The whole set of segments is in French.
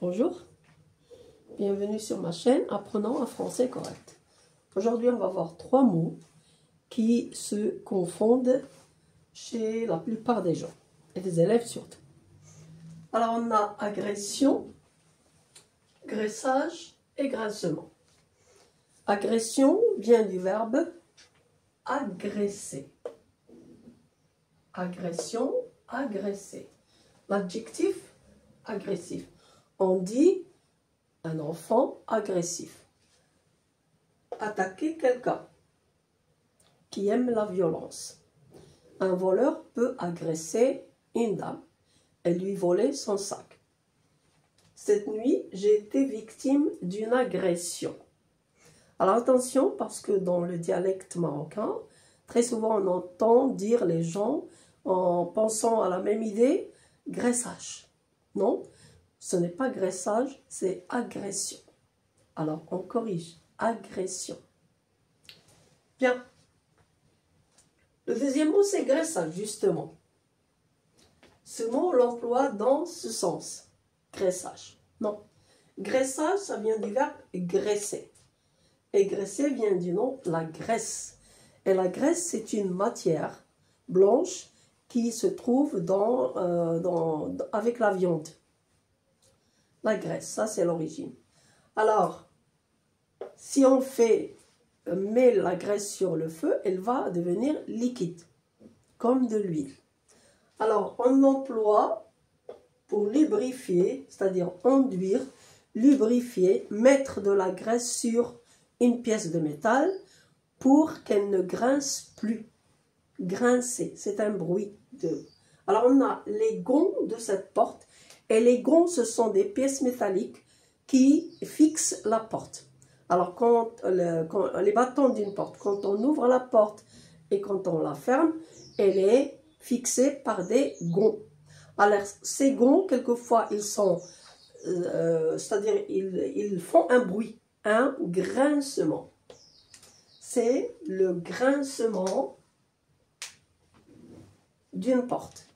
Bonjour, bienvenue sur ma chaîne Apprenons un français correct. Aujourd'hui, on va voir 3 mots qui se confondent chez la plupart des gens, et des élèves surtout. Alors, on a agression, graissage et graissement. Agression vient du verbe agresser. Agression, agresser. L'adjectif agressif. On dit un enfant agressif. Attaquer quelqu'un qui aime la violence. Un voleur peut agresser une dame et lui voler son sac. Cette nuit, j'ai été victime d'une agression. Alors attention, parce que dans le dialecte marocain, très souvent on entend dire les gens en pensant à la même idée, graissage. Non, ce n'est pas graissage, c'est agression. Alors on corrige, agression. Bien. Le deuxième mot, c'est graissage, justement. Ce mot, on l'emploie dans ce sens. Graissage. Non. Graissage, ça vient du verbe graisser. Et graisser vient du nom la graisse. Et la graisse, c'est une matière blanche qui se trouve avec la viande. La graisse, ça c'est l'origine. Alors, si on met la graisse sur le feu, elle va devenir liquide, comme de l'huile. Alors, on l'emploie pour lubrifier, c'est-à-dire enduire, lubrifier, mettre de la graisse sur une pièce de métal pour qu'elle ne grince plus. Grincer, c'est un bruit de... Alors, on a les gonds de cette porte, et les gonds, ce sont des pièces métalliques qui fixent la porte. Alors, quand les battants d'une porte, quand on ouvre la porte et quand on la ferme, elle est fixée par des gonds. Alors, ces gonds, quelquefois, ils sont... c'est-à-dire, ils font un bruit, un grincement. C'est le grincement d'une porte.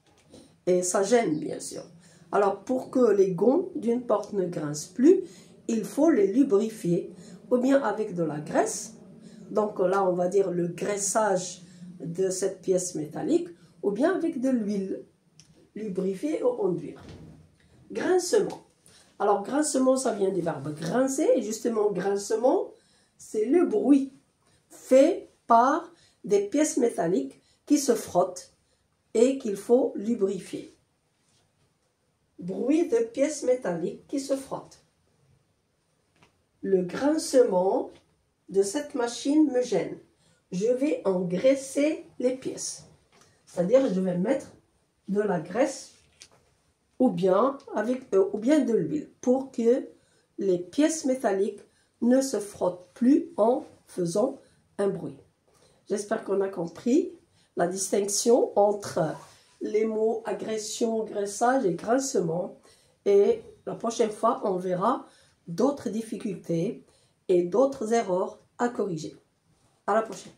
Et ça gêne, bien sûr. Alors, pour que les gonds d'une porte ne grincent plus, il faut les lubrifier, ou bien avec de la graisse. Donc là, on va dire le graissage de cette pièce métallique, ou bien avec de l'huile. Lubrifier ou enduire. Grincement. Alors, grincement, ça vient du verbe grincer. Et justement, grincement, c'est le bruit fait par des pièces métalliques qui se frottent et qu'il faut lubrifier. Bruit de pièces métalliques qui se frottent. Le grincement de cette machine me gêne. Je vais engraisser les pièces. C'est-à-dire, je vais mettre de la graisse ou bien de l'huile pour que les pièces métalliques ne se frottent plus en faisant un bruit. J'espère qu'on a compris la distinction entre les mots agression, graissage et grincement. Et la prochaine fois, on verra d'autres difficultés et d'autres erreurs à corriger. À la prochaine.